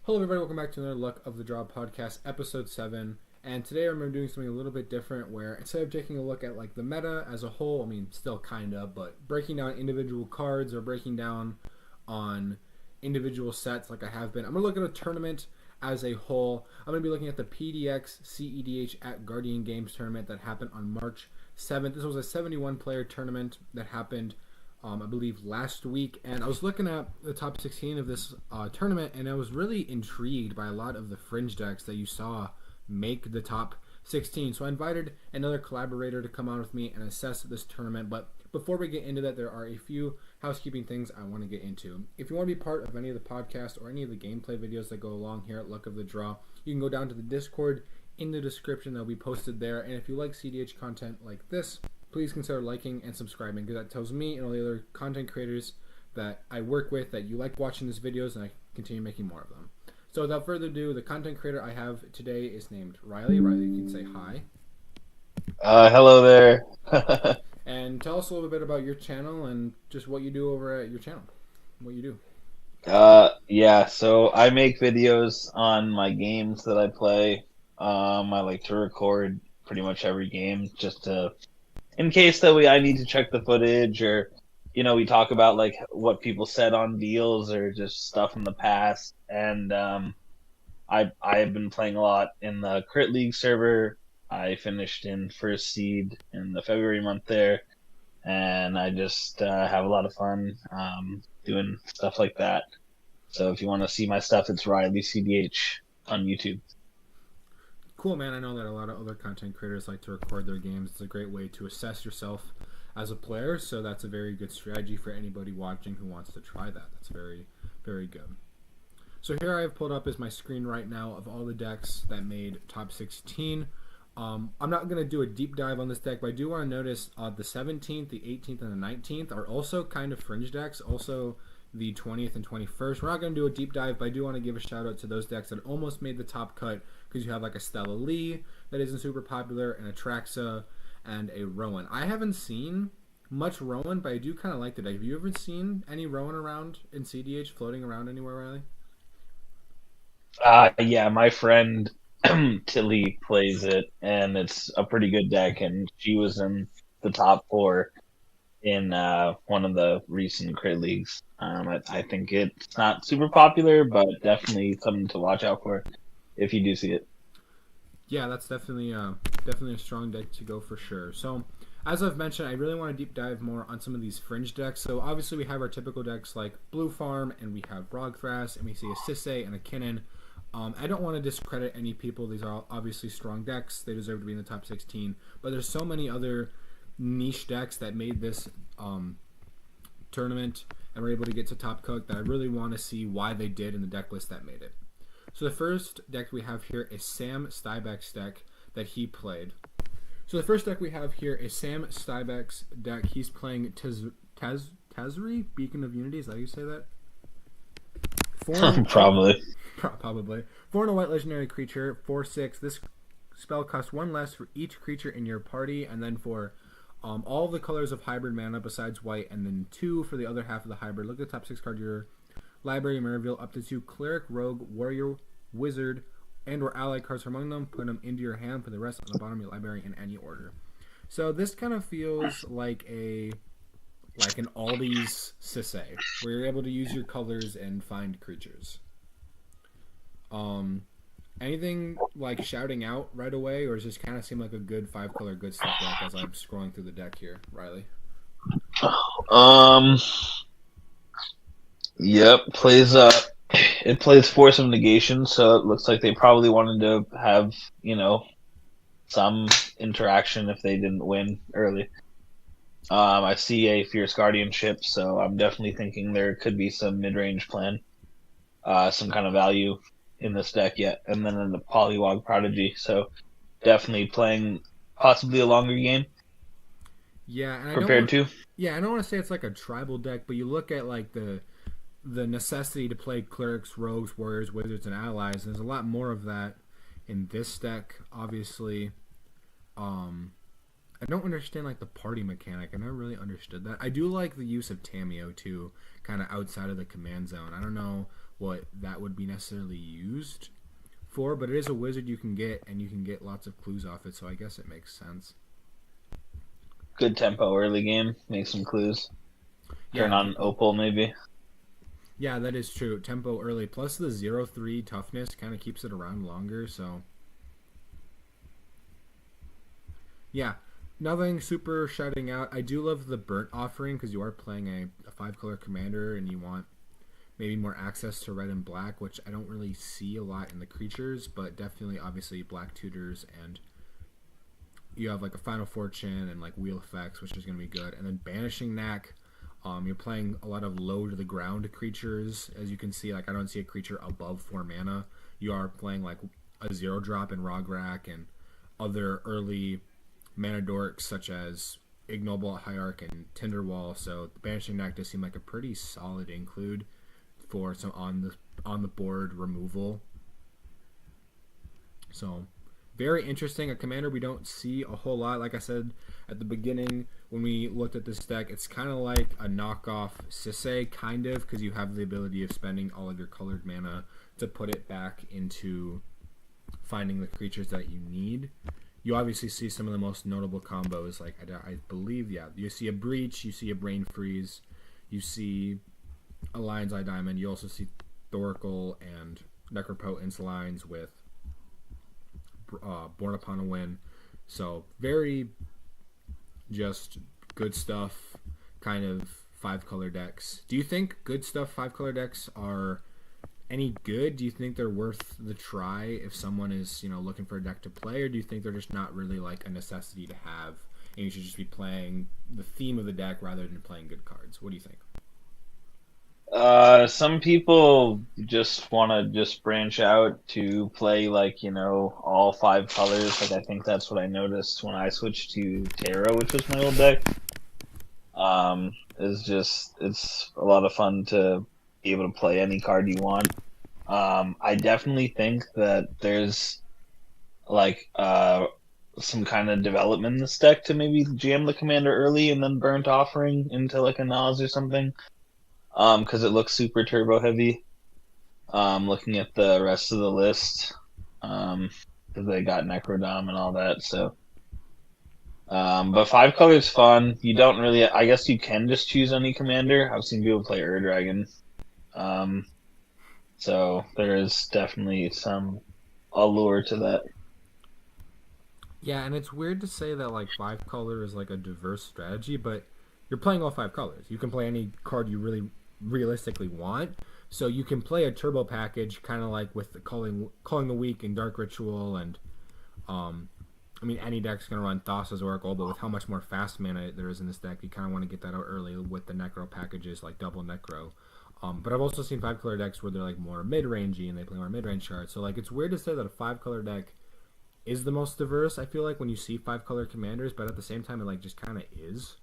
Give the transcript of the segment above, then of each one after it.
Hello, everybody. Welcome back to another Luck of the Draw podcast, episode 7. And today I'm doing something a little bit different where instead of taking a look at like the meta as a whole, I mean, still kind of, but breaking down individual cards or breaking down on individual sets like I have been, I'm going to look at a tournament as a whole. I'm going to be looking at the PDX CEDH at Guardian Games tournament that happened on March 7th. This was a 71 player tournament that happened I believe last week, and I was looking at the top 16 of this tournament, and I was really intrigued by a lot of the Fringe decks that you saw make the top 16. So I invited another collaborator to come on with me and assess this tournament. But before we get into that, there are a few housekeeping things I want to get into. If you want to be part of any of the podcasts or any of the gameplay videos that go along here at Luck of the Draw, you can go down to the Discord in the description. They'll be posted there. And if you like CDH content like this, please consider liking and subscribing, because that tells me and all the other content creators that I work with that you like watching these videos and I continue making more of them. So without further ado, the content creator I have today is named Riley. Riley, you can say hi. Hello there. And tell us a little bit about your channel and just what you do over at your channel. What you do. Yeah, so I make videos on my games that I play. I like to record pretty much every game just to, in case that I need to check the footage, or we talk about like what people said on deals or just stuff in the past. And I have been playing a lot in the Crit League server. I finished in first seed in the February month there, and I just have a lot of fun doing stuff like that. So if you want to see my stuff, it's Riley CDH on YouTube. Cool, man. I know that a lot of other content creators like to record their games. It's a great way to assess yourself as a player, so that's a very good strategy for anybody watching who wants to try that. That's very, very good. So here I have pulled up is my screen right now of all the decks that made top 16. I'm not going to do a deep dive on this deck, but I do want to notice the 17th, the 18th, and the 19th are also kind of Fringe decks. Also, the 20th and 21st. We're not going to do a deep dive, but I do want to give a shout out to those decks that almost made the top cut, because you have like a Stella Lee that isn't super popular, and a Traxa, and a Rowan. I haven't seen much Rowan, but I do kind of like the deck. Have you ever seen any Rowan around in CDH floating around anywhere, Riley? Yeah, my friend Tilly plays it, and it's a pretty good deck, and she was in the top 4 in one of the recent crit leagues. I think it's not super popular, but definitely something to watch out for if you do see it. Yeah, that's definitely a strong deck to go for sure. So, as I've mentioned, I really want to deep dive more on some of these Fringe decks. So, obviously, we have our typical decks like Blue Farm, and we have Brogthras, and we see a Sisay and a Kinnan. I don't want to discredit any people. These are obviously strong decks. They deserve to be in the top 16. But there's so many other niche decks that made this tournament and were able to get to top cook that I really want to see why they did in the deck list that made it. So the first deck we have here is Sam Stiebeck's deck that he played. So the first deck we have here is Sam Stiebeck's deck. He's playing Tazri, Beacon of Unity. Is that how you say that? Probably. Probably. 4 and a white legendary creature, 4/6. This spell costs 1 less for each creature in your party, and then for all the colors of hybrid mana besides white, and then 2 for the other half of the hybrid. Look at the top 6 card of your library and reveal up to 2 cleric, rogue, warrior, wizard, and or ally cards from among them. Put them into your hand. Put the rest on the bottom of your library in any order. So this kind of feels like an Aldi's Sisay, where you're able to use your colors and find creatures. Anything like shouting out right away, or does this kind of seem like a good 5-color good stuff deck as I'm scrolling through the deck here, Riley? Yep, it plays Force of Negation, so it looks like they probably wanted to have, some interaction if they didn't win early. I see a Fierce Guardianship, so I'm definitely thinking there could be some mid-range plan, some kind of value in this deck yet, and then in the Polywog Prodigy, so definitely playing possibly a longer game. Yeah, and I don't want to say it's like a tribal deck, but you look at like the necessity to play clerics, rogues, warriors, wizards, and allies. And there's a lot more of that in this deck. Obviously, I don't understand like the party mechanic. I never really understood that. I do like the use of Tameo too, kind of outside of the command zone. I don't know what that would be necessarily used for, but it is a wizard you can get, and you can get lots of clues off it, so I guess it makes sense. Good tempo early game. Make some clues. Turn on Opal maybe. Yeah, that is true. Tempo early, plus the 0-3 toughness kind of keeps it around longer, so... Yeah, nothing super shouting out. I do love the burnt offering, because you are playing a 5-color commander, and you want maybe more access to red and black, which I don't really see a lot in the creatures, but definitely, obviously, black tutors, and you have like a Final Fortune and like wheel effects, which is going to be good. And then Banishing Knack, you're playing a lot of low to the ground creatures. As you can see, like I don't see a creature above 4 mana. You are playing like a 0-drop in Rograk and other early mana dorks such as Ignoble Hierarch and Tinderwall. So the Banishing Knack does seem like a pretty solid include for some on the board removal. So very interesting. A commander we don't see a whole lot. Like I said at the beginning when we looked at this deck, it's kind of like a knockoff Sisay, kind of, because you have the ability of spending all of your colored mana to put it back into finding the creatures that you need. You obviously see some of the most notable combos. Like I believe, yeah, you see a Breach, you see a Brain Freeze, you see a Lion's Eye Diamond. You also see Thoracle and Necropotence lines with Born Upon a Win. So very just good stuff, kind of 5-color decks. Do you think good stuff 5-color decks are any good? Do you think they're worth the try if someone is, looking for a deck to play, or do you think they're just not really like a necessity to have and you should just be playing the theme of the deck rather than playing good cards? What do you think? Some people just want to just branch out to play all 5 colors. Like I think that's what I noticed when I switched to Terra, which was my old deck. It's a lot of fun to be able to play any card you want. I definitely think that there's some kind of development in this deck to maybe jam the commander early and then Burnt Offering into like a Nas or something. Because it looks super turbo heavy. Looking at the rest of the list, because they got Necrodom and all that. So, but 5 colors fun. You don't really. I guess you can just choose any commander. I've seen people play Ur-Dragon. So there is definitely some allure to that. Yeah, and it's weird to say that like 5-color is like a diverse strategy, but you're playing all 5 colors. You can play any card you really realistically want. So you can play a turbo package, kind of like with the calling the Weak and Dark Ritual, and any deck's gonna run Thassa's Oracle, but with how much more fast mana there is in this deck, you kind of want to get that out early with the Necro packages like Double Necro. But I've also seen 5-color decks where they're like more mid-rangey and they play more mid-range cards. So like it's weird to say that a 5-color deck is the most diverse. I feel like when you see 5-color commanders, but at the same time it like just kind of is.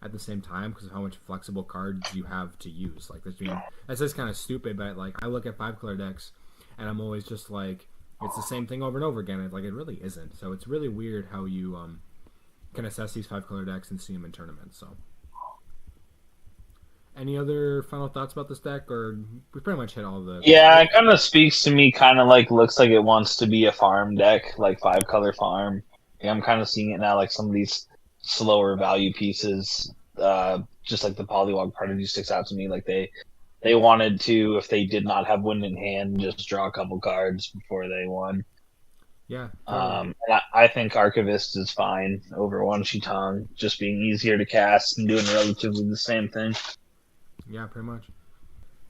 At the same time, because of how much flexible cards you have to use. Like that's just kind of stupid, but like I look at 5-color decks and I'm always just like, it's the same thing over and over again. It's like it really isn't. So it's really weird how you can assess these 5-color decks and see them in tournaments. So any other final thoughts about this deck, or we pretty much hit all the... Yeah, it kind of speaks to me, kind of like looks like it wants to be a farm deck, like 5-color farm. Yeah, I'm kind of seeing it now, like some of these slower value pieces, just like the Polywog Prodigy sticks out to me. Like they wanted to, if they did not have Wind in hand, just draw a couple cards before they won. Yeah. And I think Archivist is fine over Wan Shi Tong, just being easier to cast and doing relatively the same thing. Yeah, pretty much.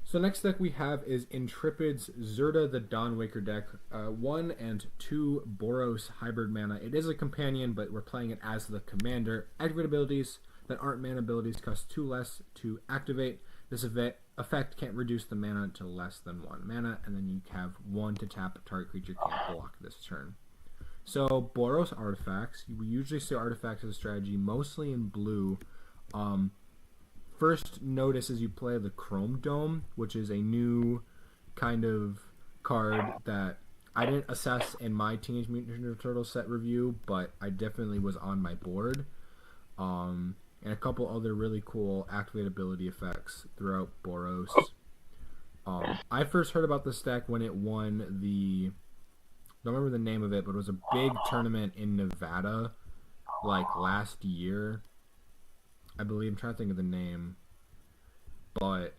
So next deck we have is Intrepid's Zirda the Dawnwaker deck. 1 and 2 Boros hybrid mana. It is a companion, but we're playing it as the commander. Activate abilities that aren't mana abilities cost 2 less to activate. This effect can't reduce the mana to less than 1 mana, and then you have 1 to tap. Target creature can't block this turn. So Boros artifacts. We usually see artifacts as a strategy, mostly in blue. First notice as you play the Chrome Dome, which is a new kind of card that I didn't assess in my Teenage Mutant Ninja Turtles set review, but I definitely was on my board. And a couple other really cool activate ability effects throughout Boros. I first heard about this deck when it won the, don't remember the name of it, but it was a big tournament in Nevada, like last year, I believe. I'm trying to think of the name, but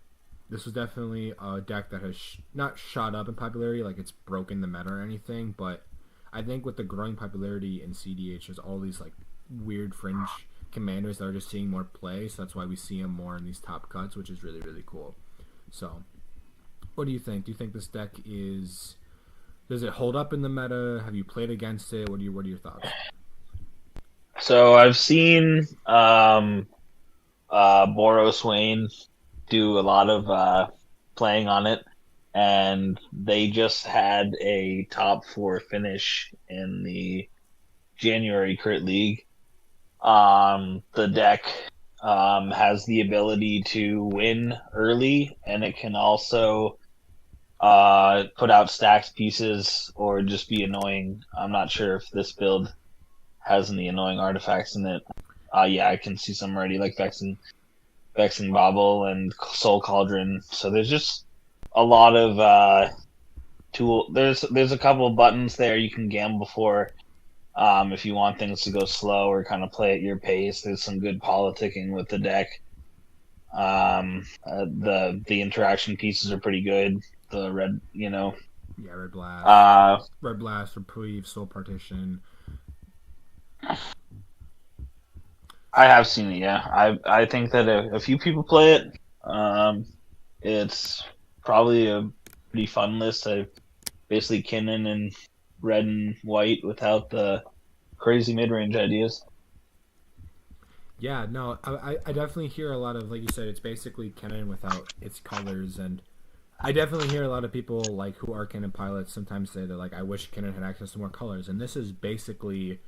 this was definitely a deck that has not shot up in popularity, like it's broken the meta or anything, but I think with the growing popularity in CDH, there's all these like weird fringe commanders that are just seeing more play, so that's why we see them more in these top cuts, which is really, really cool. So, what do you think? Do you think this deck does it hold up in the meta? Have you played against it? What are your thoughts? So I've seen Boros Wayne do a lot of playing on it, and they just had a top 4 finish in the January Crit League. The deck has the ability to win early, and it can also put out stacked pieces or just be annoying. I'm not sure if this build has any annoying artifacts in it. Yeah, I can see some already, like Vexing Bauble and Soul Cauldron. So there's just a lot of tool. There's a couple of buttons there you can gamble for. If you want things to go slow or kind of play at your pace, there's some good politicking with the deck. The interaction pieces are pretty good. The red, yeah, Red Blast, Reprieve, Soul Partition. I have seen it. Yeah, I think that a few people play it. It's probably a pretty fun list. I basically Kinnan and red and white without the crazy mid-range ideas. Yeah, no, I definitely hear a lot of, like you said, it's basically Kennen without its colors, and I definitely hear a lot of people like who are Kennen pilots sometimes say that like I wish Kennen had access to more colors, and this is basically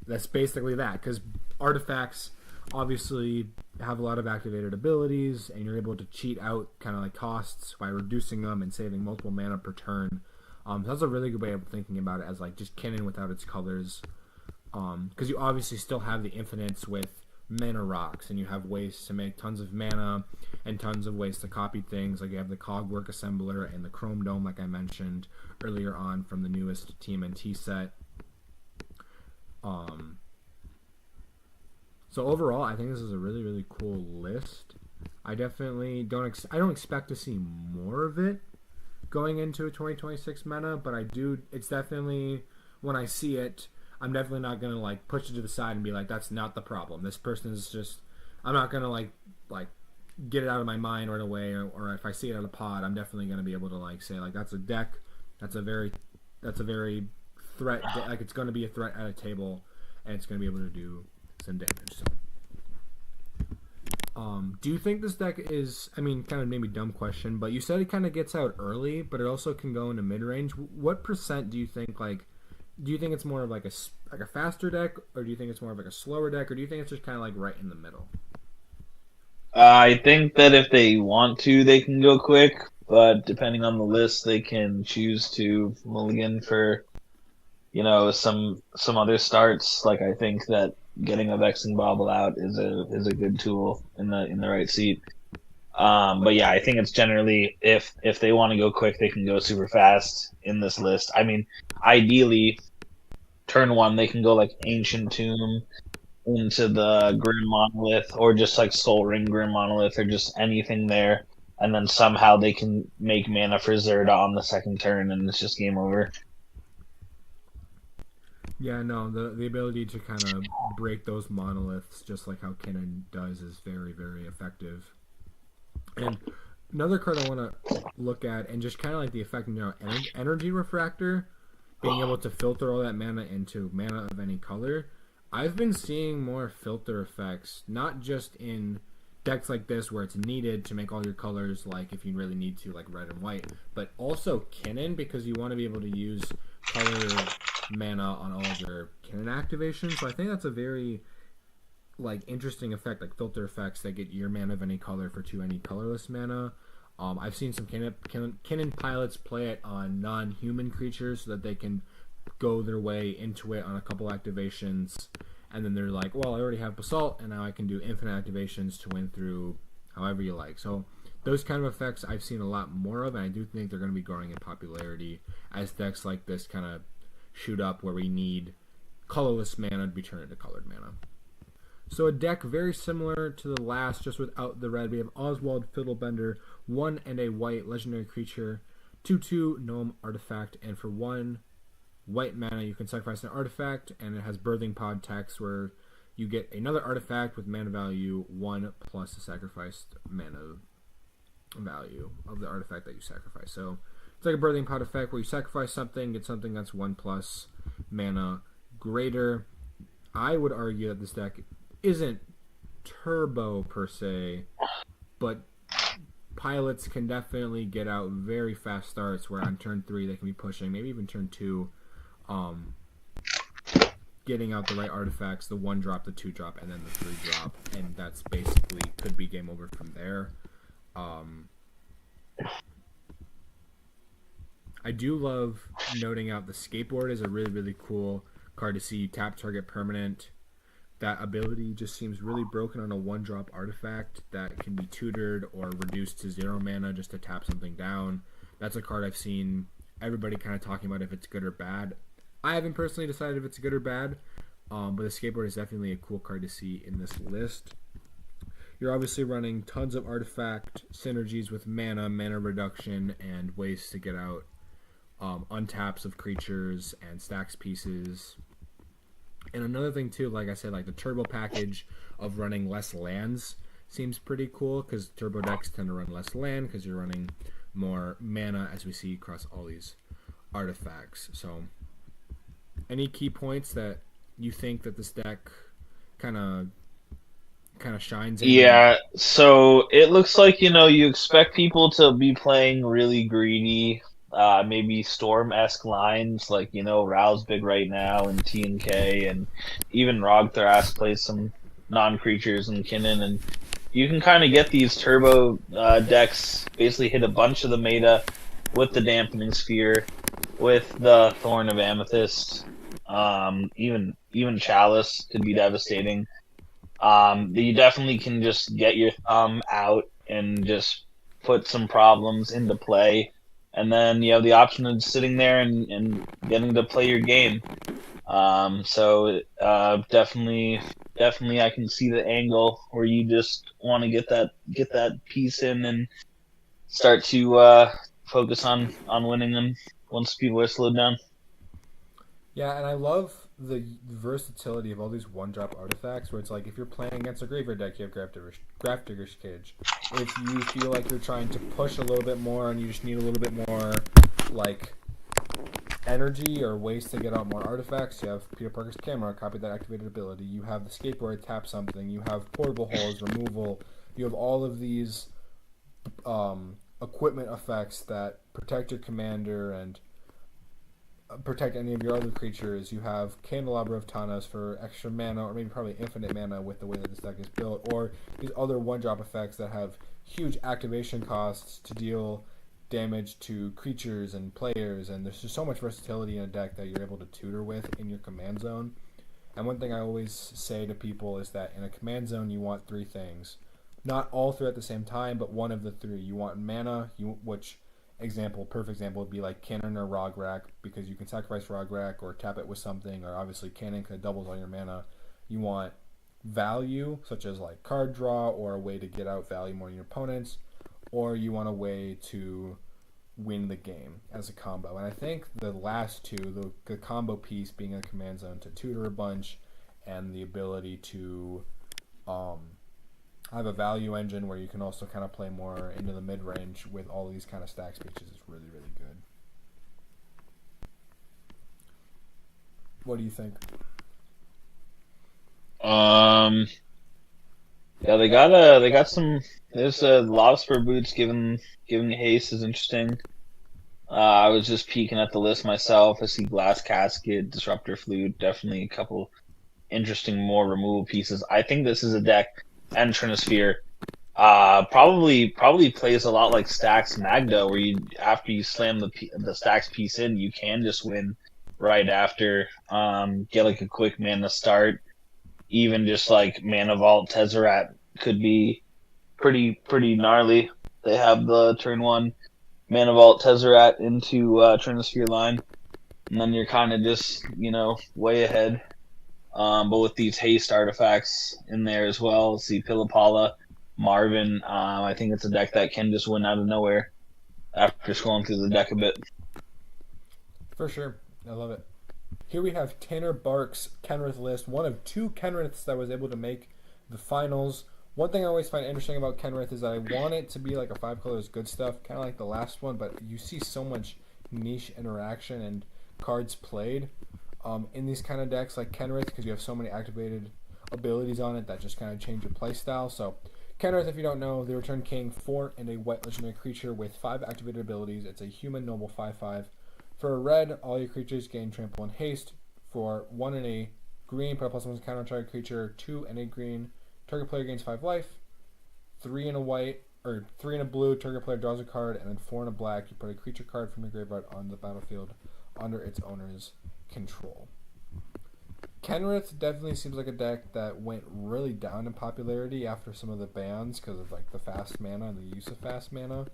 that because artifacts obviously have a lot of activated abilities, and you're able to cheat out kind of like costs by reducing them and saving multiple mana per turn. So that's a really good way of thinking about it as like just Kennen without its colors. Because you obviously still have the infinites with mana rocks, and you have ways to make tons of mana and tons of ways to copy things. Like you have the Cogwork Assembler and the Chrome Dome, like I mentioned earlier on from the newest TMNT set. So overall, I think this is a really, really cool list. I definitely don't. I don't expect to see more of it going into a 2026 meta, but I do. It's definitely, when I see it, I'm definitely not gonna like push it to the side and be like, that's not the problem. This person is just. I'm not gonna like get it out of my mind right away, or if I see it at a pod, I'm definitely gonna be able to like say like that's a deck, that's a very threat. Like it's gonna be a threat at a table, and it's gonna be able to do some damage. So. Do you think this deck is, I mean, kind of maybe dumb question, but you said it kind of gets out early, but it also can go into mid-range. What percent do you think, do you think it's more of like a faster deck, or do you think it's more of like a slower deck, or do you think it's just kind of like right in the middle? I think that if they want to, they can go quick, but depending on the list, they can choose to mulligan for, some other starts. Like I think that getting a Vexing Bauble out is a good tool in the right seat. But yeah, I think it's generally if they want to go quick, they can go super fast in this list. I mean, ideally, turn 1 they can go like Ancient Tomb into the Grim Monolith, or just like Soul Ring Grim Monolith, or just anything there, and then somehow they can make mana for Zerda on the second turn, and it's just game over. Yeah, no, the ability to kind of break those monoliths, just like how Kennen does, is very, very effective. And another card I want to look at, and just kind of like the effect, Energy Refractor, being able to filter all that mana into mana of any color. I've been seeing more filter effects, not just in decks like this where it's needed to make all your colors, like if you really need to, like red and white, but also Kennen, because you want to be able to use color mana on all of your Kennen activations. So I think that's a very interesting effect, like filter effects that get your mana of any color for 2 any colorless mana. I've seen some Kennen pilots play it on non-human creatures so that they can go their way into it on a couple activations, and then they're like, well, I already have Basalt, and now I can do infinite activations to win through however you like. So those kind of effects I've seen a lot more of, and I do think they're going to be growing in popularity as decks like this kind of shoot up where we need colorless mana to be turned into colored mana. So a deck very similar to the last, just without the red. We have Oswald Fiddlebender, 1 and a white legendary creature, 2/2 gnome artifact, and for 1 white mana you can sacrifice an artifact, and it has Birthing Pod text where you get another artifact with mana value 1 plus the sacrificed mana value of the artifact that you sacrifice. So it's like a Birthing Pod effect where you sacrifice something, get something that's 1 plus mana greater. I would argue that this deck isn't turbo per se, but pilots can definitely get out very fast starts where on turn 3 they can be pushing, maybe even turn 2, getting out the right artifacts, the 1-drop, the 2-drop, and then the 3-drop, and that's basically could be game over from there. I do love noting out the Skateboard is a really, really cool card to see. You tap target permanent. That ability just seems really broken on a 1-drop artifact that can be tutored or reduced to 0 mana just to tap something down. That's a card I've seen everybody kind of talking about if it's good or bad. I haven't personally decided if it's good or bad, but the Skateboard is definitely a cool card to see in this list. You're obviously running tons of artifact synergies with mana reduction, and ways to get out untaps of creatures and stacks pieces. And another thing too, like I said, like the turbo package of running less lands seems pretty cool, because turbo decks tend to run less land because you're running more mana, as we see across all these artifacts. So any key points that you think that this deck kind of shines in? Yeah, so it looks like, you expect people to be playing really greedy, maybe Storm-esque lines, like, Rao's big right now, and T and K, and even Rogthras plays some non-creatures and Kinnan, and you can kind of get these turbo decks, basically hit a bunch of the meta with the Dampening Sphere, with the Thorn of Amethyst, even Chalice could be devastating. You definitely can just get your thumb out and just put some problems into play, and then you have the option of sitting there and getting to play your game. So definitely I can see the angle where you just want to get that piece in and start to focus on winning them once people are slowed down. Yeah, and I love the versatility of all these 1-drop artifacts, where it's like if you're playing against a graveyard deck, you have Grafdigger's Cage. If you feel like you're trying to push a little bit more and you just need a little bit more like energy or ways to get out more artifacts, you have Peter Parker's Camera, copy that activated ability. You have the Skateboard, tap something. You have Portable Holes, removal. You have all of these equipment effects that protect your commander and protect any of your other creatures. You have Candelabra of Tanas for extra mana, or maybe probably infinite mana with the way that this deck is built, or these other 1-drop effects that have huge activation costs to deal damage to creatures and players, and there's just so much versatility in a deck that you're able to tutor with in your command zone. And one thing I always say to people is that in a command zone you want 3 things. Not all 3 at the same time, but one of the 3. You want mana, perfect example would be like Cannon or Rograk, because you can sacrifice Rograk or tap it with something, or obviously Cannon because it doubles all your mana. You want value, such as like card draw or a way to get out value more than your opponents, or you want a way to win the game as a combo. And I think the last 2, the combo piece being a command zone to tutor a bunch, and the ability to have a value engine where you can also kind of play more into the mid-range with all these kind of stack speeches is really, really good. What do you think? Yeah, they got some. There's a lot of spur boots. Giving haste is interesting. I was just peeking at the list myself. I see Glass Casket, Disruptor Flute, definitely a couple interesting more removal pieces. I think this is a deck, and Trinisphere, probably plays a lot like Stax Magda, where after you slam the Stax piece in, you can just win right after. Get like a quick mana start. Even just like Mana Vault Tezzeret could be pretty gnarly. they have the turn 1 Mana Vault Tezzeret into Trinisphere line, and then you're kind of just, way ahead. But with these haste artifacts in there as well, see Pillapala, Marvin, I think it's a deck that can just win out of nowhere after scrolling through the deck a bit. For sure. I love it. Here we have Tanner Bark's Kenrith list, one of 2 Kenriths that was able to make the finals. One thing I always find interesting about Kenrith is that I want it to be like a 5 colors good stuff, kind of like the last one, but you see so much niche interaction and cards played in these kind of decks like Kenrith, because you have so many activated abilities on it that just kind of change your play style. So Kenrith, if you don't know, the Return King, 4 and a white legendary creature with 5 activated abilities. It's a human noble 5/5. For a red, all your creatures gain trample and haste. For 1 and a green, put a +1 counter on target creature. 2 and a green, target player gains 5 life. 3 and a white, or 3 and a blue, target player draws a card, and then 4 and a black, you put a creature card from your graveyard on the battlefield under its owner's control. Kenrith definitely seems like a deck that went really down in popularity after some of the bans because of like the fast mana and the use of fast mana.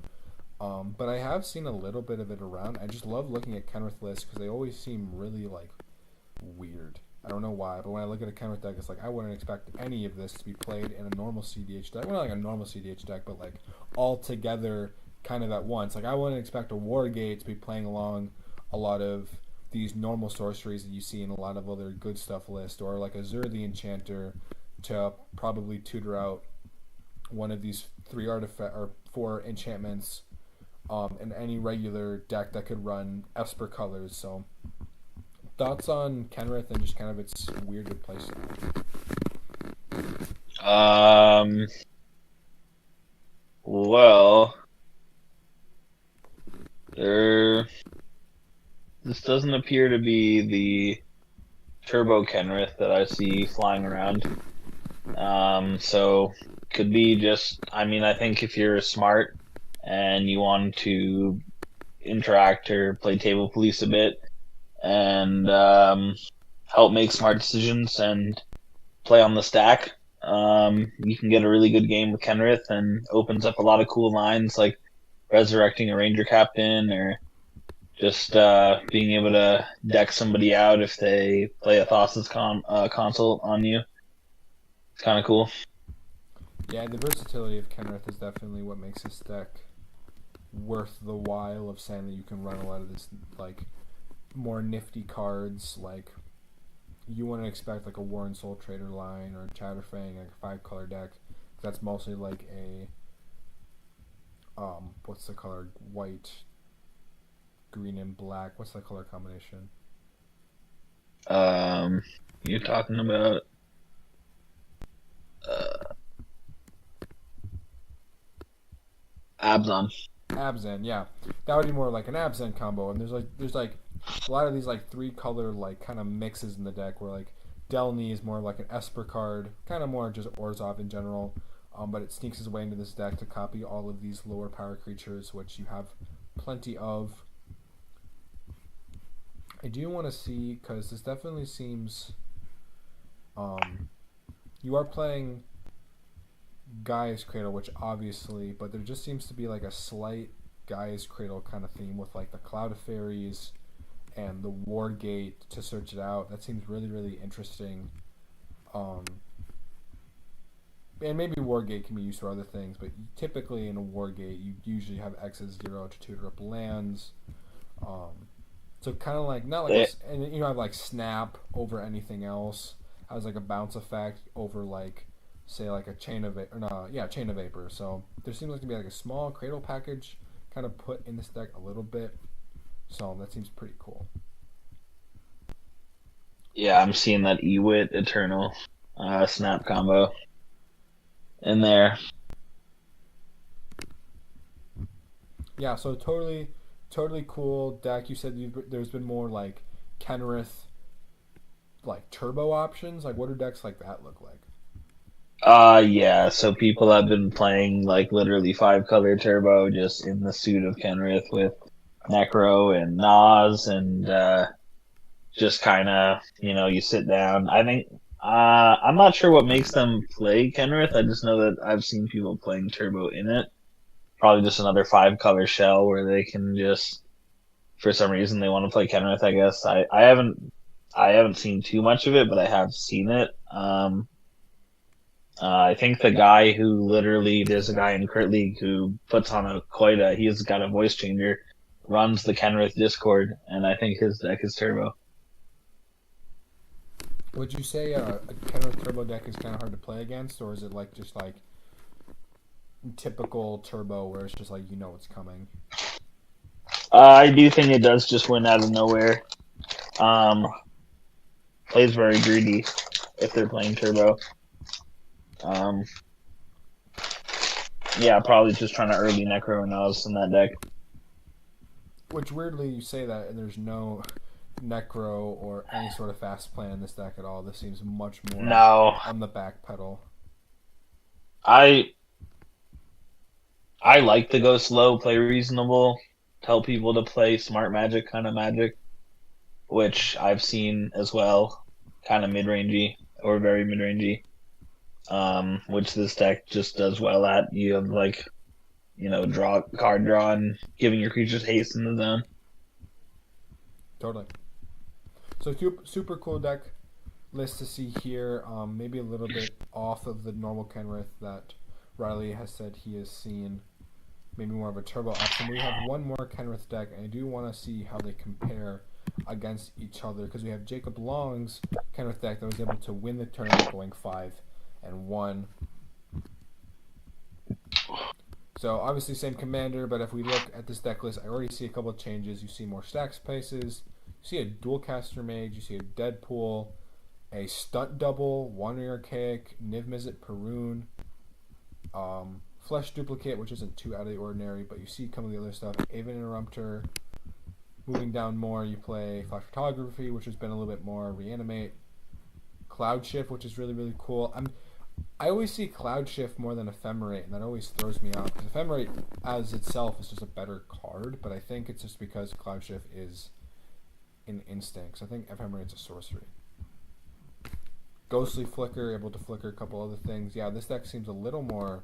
But I have seen a little bit of it around. I just love looking at Kenrith lists because they always seem really like weird. I don't know why, but when I look at a Kenrith deck, it's like I wouldn't expect any of this to be played in a normal CDH deck. Well, not like a normal CDH deck, but like all together kind of at once. Like I wouldn't expect a Wargate to be playing along a lot of these normal sorceries that you see in a lot of other good stuff lists, or like a Zur the Enchanter to probably tutor out one of these 3 artifact or 4 enchantments in any regular deck that could run Esper colors. So thoughts on Kenrith and just kind of its weird playstyle? Well, this doesn't appear to be the Turbo Kenrith that I see flying around. So could be just, I think if you're smart and you want to interact or play table police a bit and help make smart decisions and play on the stack, you can get a really good game with Kenrith and opens up a lot of cool lines like resurrecting a Ranger Captain or just being able to deck somebody out if they play a Thassa's console on you. It's kind of cool. Yeah, the versatility of Kenrith is definitely what makes this deck worth the while of saying that you can run a lot of this like more nifty cards. Like you wouldn't expect like a Warren Soul Trader line or a Chatterfang, like a 5-color deck. That's mostly like a what's the color? White, green, and black. What's the color combination? You're talking about Abzan. Abzan, yeah, that would be more like an Abzan combo. And there's like a lot of these like 3-color like kind of mixes in the deck where like Delny is more like an Esper card, kind of more just Orzhov in general. But it sneaks its way into this deck to copy all of these lower power creatures, which you have plenty of. I do want to see, because this definitely seems you are playing Gaia's Cradle, which obviously, but there just seems to be like a slight Gaia's Cradle kind of theme with like the Cloud of Fairies and the Wargate to search it out. That seems really, really interesting. And maybe Wargate can be used for other things, but typically in a Wargate, you usually have X's 0 to tutor up lands. So kind of like, not like, and you know, have like Snap over anything else. Has like a bounce effect over like, say like a Chain of Vapor. So there seems like to be like a small Cradle package kind of put in this deck a little bit. So that seems pretty cool. Yeah, I'm seeing that Ewit Eternal Snap combo in there. Yeah, so totally cool deck. You said there's been more like Kenrith like turbo options. Like what do decks like that look like? Yeah, so people have been playing like literally 5-color turbo just in the suit of Kenrith with Necro and Nas and just kind of, you sit down. I think I'm not sure what makes them play Kenrith. I just know that I've seen people playing turbo in it. probably just another 5-color shell where they can just, for some reason, they want to play Kenrith. I guess I haven't seen too much of it, but I have seen it. I think the guy who literally, there's a guy in Crit League who puts on he's got a voice changer, runs the Kenrith Discord, and I think his deck is turbo. Would you say a Kenrith turbo deck is kind of hard to play against, or is it like just like typical turbo where it's just like it's coming? I do think it does just win out of nowhere. Plays very greedy if they're playing turbo. Yeah, probably just trying to early Necro and Oz in that deck. Which weirdly you say that, and there's no Necro or any sort of fast play in this deck at all. This seems much more on the back pedal. I like to go slow, play reasonable, tell people to play smart magic kind of magic, which I've seen as well, kind of mid-rangey or very mid-rangey, which this deck just does well at. You have card draw and giving your creatures haste in the zone. Totally. So super cool deck list to see here. Maybe a little bit off of the normal Kenrith that Riley has said he has seen. Maybe more of a turbo option. We have one more Kenrith deck, and I do want to see how they compare against each other, because we have Jacob Long's Kenrith deck that was able to win the tournament going 5-1. So obviously same commander, but if we look at this deck list, I already see a couple of changes. You see more stack spaces, you see a dual caster mage, you see a Deadpool, a stunt double, Wandering Archaic, Niv Mizzet Perun, Flesh Duplicate, which isn't too out of the ordinary, but you see some of the other stuff. Aven Interrupter. Moving down more, you play Flash Photography, which has been a little bit more Reanimate. Cloud Shift, which is really, really cool. I always see Cloud Shift more than Ephemerate, and that always throws me off, because Ephemerate as itself is just a better card, but I think it's just because Cloud Shift is an instinct. So I think Ephemerate's a sorcery. Ghostly Flicker, able to flicker a couple other things. Yeah, this deck seems a little more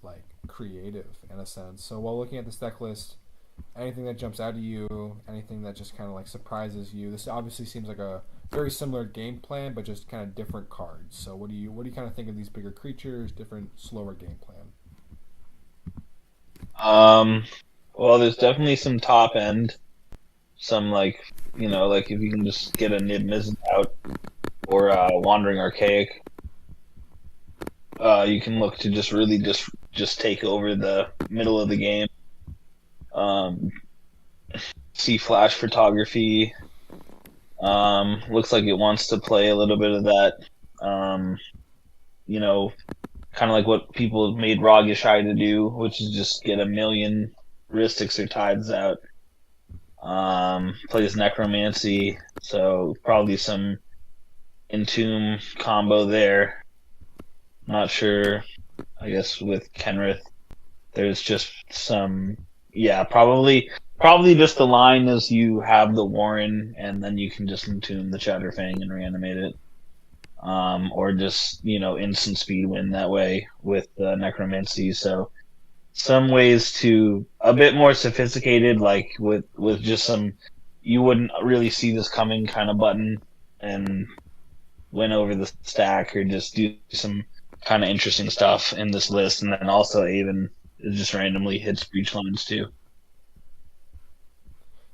like creative in a sense. So while looking at this deck list, anything that jumps out at you, anything that just kind of like surprises you, this obviously seems like a very similar game plan, but just kind of different cards. So what do you kind of think of these bigger creatures, different slower game plan? Well, there's definitely some top end, some like if you can just get a Niv Mizzet out or Wandering Archaic, you can look to just really just take over the middle of the game. See Flash Photography. Looks like it wants to play a little bit of that. Kind of like what people made Ragishy to do, which is just get a million Ristics or Tides out. Plays Necromancy, so probably some Entomb combo there. Not sure. I guess with Kenrith, there's just some. Yeah, probably just the line is you have the Warren, and then you can just Entomb the Chatterfang and reanimate it. Or just, instant speed win that way with Necromancy. So some ways to a bit more sophisticated, like with just some, you wouldn't really see this coming kind of button and win over the stack, or just do some kind of interesting stuff in this list. And then also Aven just randomly hits breach lines too.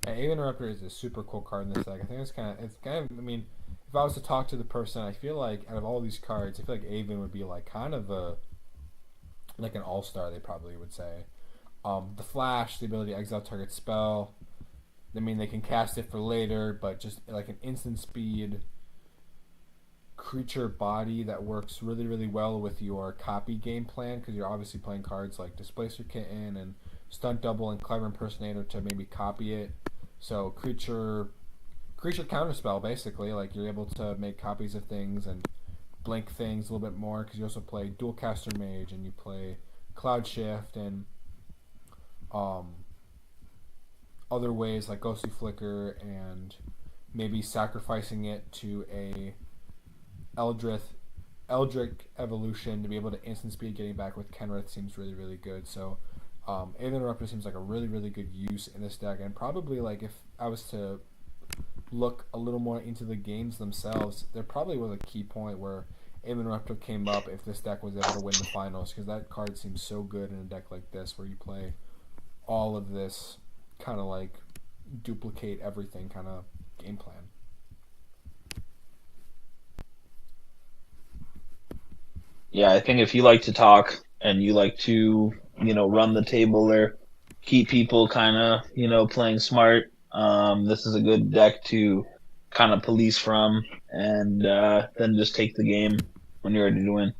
Yeah, Aven Interrupter is a super cool card in this deck. I think it's kind of, I mean, if I was to talk to the person, I feel like out of all these cards, I feel like Aven would be like kind of like an all-star, they probably would say. The Flash, the ability to exile target spell. I mean, they can cast it for later, but just like an instant speed creature body that works really, really well with your copy game plan, because you're obviously playing cards like Displacer Kitten and Stunt Double and Clever Impersonator to maybe copy it. So creature counterspell, basically. Like, you're able to make copies of things and blink things a little bit more, because you also play Dual Caster Mage and you play Cloud Shift and other ways like Ghostly Flicker, and maybe sacrificing it to a Eldrith Eldritch Evolution to be able to instant speed getting back with Kenrith seems really, really good. So Alien Interrupter seems like a really, really good use in this deck. And probably, like, if I was to look a little more into the games themselves, there probably was a key point where Alien Interrupter came up if this deck was able to win the finals, because that card seems so good in a deck like this where you play all of this kind of like duplicate everything kind of game plan. Yeah, I think if you like to talk and you like to, run the table or keep people kind of, playing smart, this is a good deck to kind of police from and then just take the game when you're ready to win.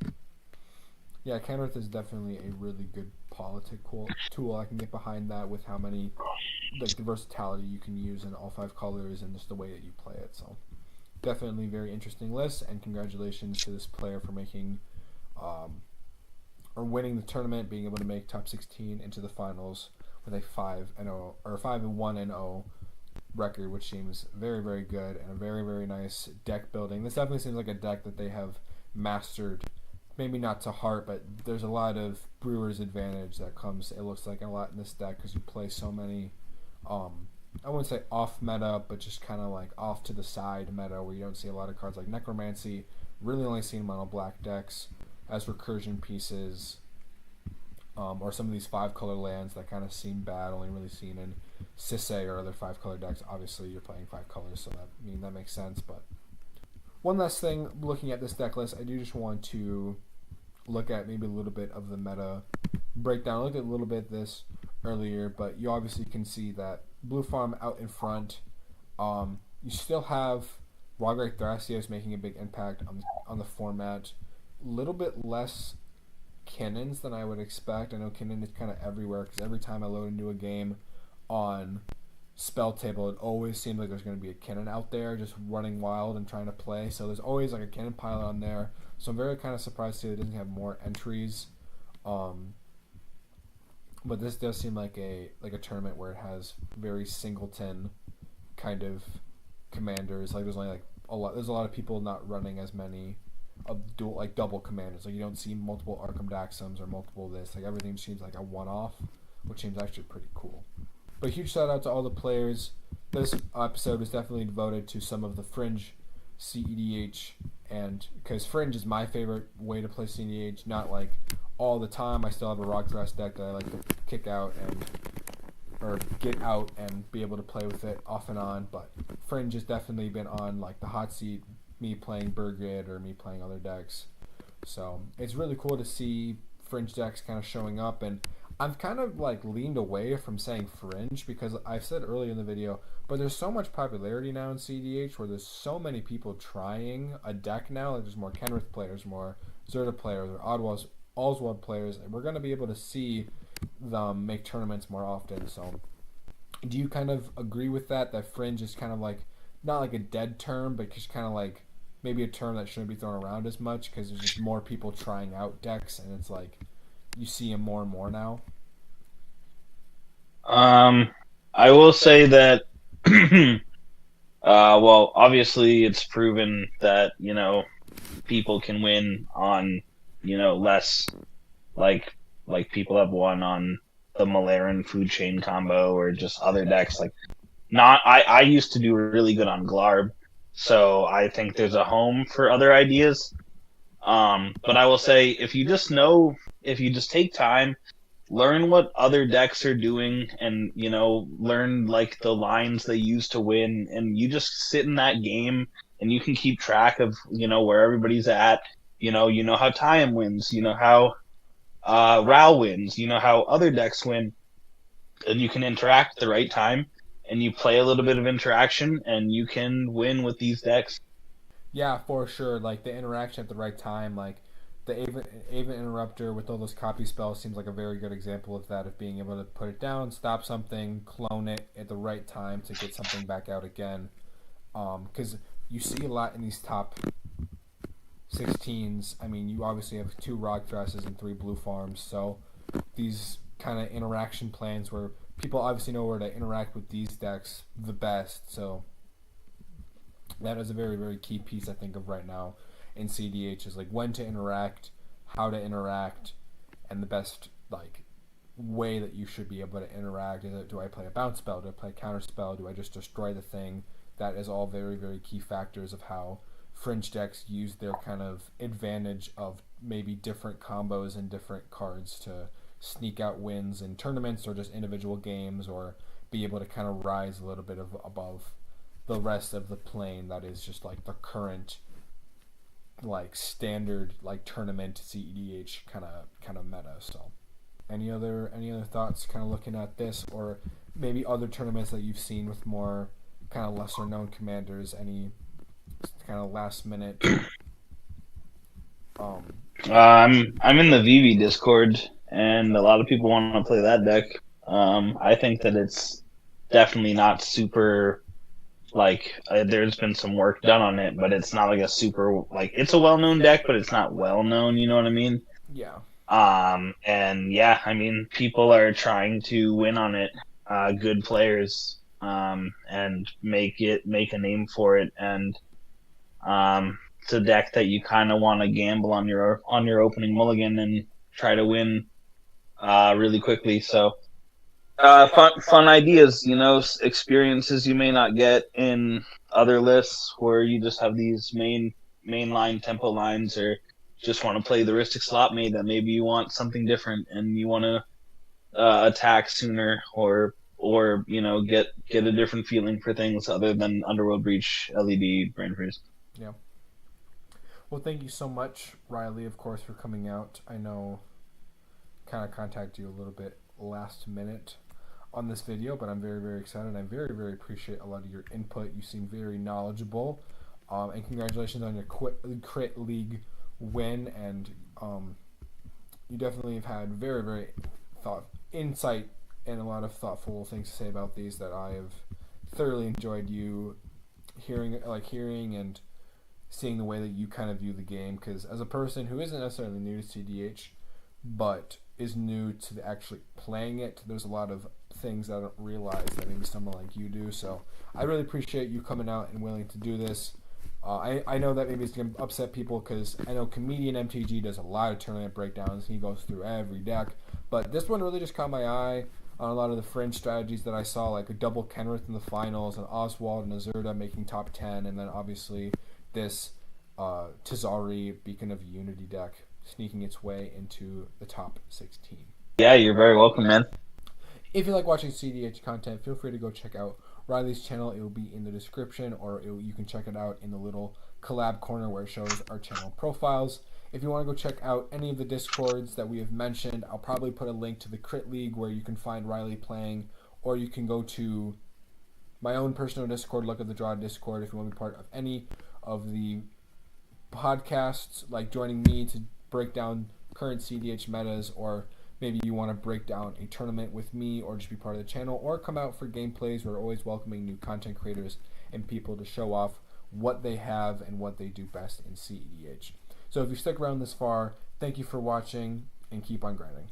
Yeah, Kenrith is definitely a really good political tool. I can get behind that with how many, like, the versatility you can use in all 5 colors and just the way that you play it. So definitely very interesting list, and congratulations to this player for making or winning the tournament, being able to make top 16 into the finals with a 5-0 or 5-1-0 record, which seems very, very good and a very, very nice deck building. This definitely seems like a deck that they have mastered, maybe not to heart, but there's a lot of Brewer's advantage that comes, it looks like, a lot in this deck, because you play so many I wouldn't say off meta, but just kind of like off to the side meta, where you don't see a lot of cards like Necromancy. Really only seen mono black decks as recursion pieces, or some of these 5-color lands that kind of seem bad, only really seen in Sisay or other 5-color decks. Obviously, you're playing 5 colors, so that makes sense. But one last thing, looking at this deck list, I do just want to look at maybe a little bit of the meta breakdown. I looked at a little bit of this earlier, but you obviously can see that Blue Farm out in front. You still have Downright Thrasios making a big impact on the format. A little bit less Cannons than I would expect. I know Cannon is kind of everywhere, because every time I load into a game on Spell Table, it always seems like there's going to be a Cannon out there just running wild and trying to play. So there's always like a Cannon pilot on there. So I'm very kind of surprised to see it doesn't have more entries. But this does seem like a tournament where it has very singleton kind of commanders. Like there's a lot of people not running as many of double commanders. Like you don't see multiple Arkham Daxums or multiple this. Like everything seems like a one-off, which seems actually pretty cool. But huge shout out to all the players. This episode is definitely devoted to some of the Fringe CEDH, and because Fringe is my favorite way to play CEDH, not like all the time. I still have a Rock Thrust deck that I like to kick out or get out and be able to play with it off and on, but Fringe has definitely been on like the hot seat, me playing Burgrid or me playing other decks. So it's really cool to see Fringe decks kind of showing up, and I've kind of like leaned away from saying Fringe because I've said earlier in the video, but there's so much popularity now in CDH where there's so many people trying a deck now. Like there's more Kenrith players, more Zerta players, or Oswald players, and we're going to be able to see them make tournaments more often. So do you kind of agree with that Fringe is kind of like, not like a dead term, but just kind of like maybe a term that shouldn't be thrown around as much because there's just more people trying out decks, and it's like you see them more and more now? I will say that well, obviously it's proven that, people can win on, less like people have won on the Malaran food chain combo or just other decks. Like I used to do really good on Glarb, so I think there's a home for other ideas. But I will say if you just take time, learn what other decks are doing, and learn like the lines they use to win, and you just sit in that game and you can keep track of where everybody's at. You know how Time wins, how Ral wins, how other decks win, and you can interact at the right time, and you play a little bit of interaction, and you can win with these decks. Yeah, for sure. Like the interaction at the right time, like the Ava Interrupter with all those copy spells seems like a very good example of that, of being able to put it down, stop something, clone it at the right time to get something back out again. Because you see a lot in these top 16s. I mean, you obviously have 2 Rock Thrusts and 3 Blue Farms, so these kind of interaction plans where people obviously know where to interact with these decks the best. So that is a very, very key piece, I think, of right now. in CDH is like when to interact, how to interact, and the best like way that you should be able to interact. Is it, do I play a bounce spell? Do I play a counter spell? Do I just destroy the thing? That is all very, very key factors of how Fringe decks use their kind of advantage of maybe different combos and different cards to sneak out wins in tournaments or just individual games, or be able to kind of rise a little bit above the rest of the plane that is just like the current like standard like tournament CEDH kind of meta. So any other thoughts kind of looking at this, or maybe other tournaments that you've seen with more kind of lesser known commanders? Any kind of last minute I'm in the VV Discord, and a lot of people want to play that deck. I think that it's definitely not super, like, there's been some work done on it, but it's not like a super, like, it's a well-known deck, but it's not well-known, you know what I mean? Yeah. And yeah, I mean, people are trying to win on it, good players, and make a name for it, and it's a deck that you kind of want to gamble on your opening mulligan and try to win really quickly. So fun ideas, you know, experiences you may not get in other lists where you just have these mainline tempo lines, or just want to play the Ristic Slot Maid that maybe you want something different and you want to attack sooner, or you know, get a different feeling for things other than Underworld Breach, LED, Brain Freeze. Yeah. Well, thank you so much, Riley, of course, for coming out. I know kind of contacted you a little bit last minute on this video, but I'm very, very excited. I very, very appreciate a lot of your input. You seem very knowledgeable, and congratulations on your Crit League win. And you definitely have had very, very insight and a lot of thoughtful things to say about these that I have thoroughly enjoyed you hearing and seeing the way that you kind of view the game, because as a person who isn't necessarily new to CDH but is new to actually playing it, there's a lot of things that I don't realize that maybe someone like you do. So I really appreciate you coming out and willing to do this. I know that maybe it's going to upset people, because I know Comedian MTG does a lot of tournament breakdowns. He goes through every deck, but this one really just caught my eye on a lot of the Fringe strategies that I saw, like a double Kenrith in the finals, and Oswald and Azurda making top 10, and then obviously this Tazari Beacon of Unity deck sneaking its way into the top 16. Yeah, you're very welcome, man. If you like watching CDH content, feel free to go check out Riley's channel. It will be in the description, or you can check it out in the little collab corner where it shows our channel profiles. If you want to go check out any of the Discords that we have mentioned, I'll probably put a link to the Crit League where you can find Riley playing, or you can go to my own personal Discord, Luck of the Draw Discord, if you want to be part of any of the podcasts, like joining me to break down current CDH metas, or maybe you want to break down a tournament with me, or just be part of the channel, or come out for gameplays. We're always welcoming new content creators and people to show off what they have and what they do best in CEDH. So if you stuck around this far, thank you for watching, and keep on grinding.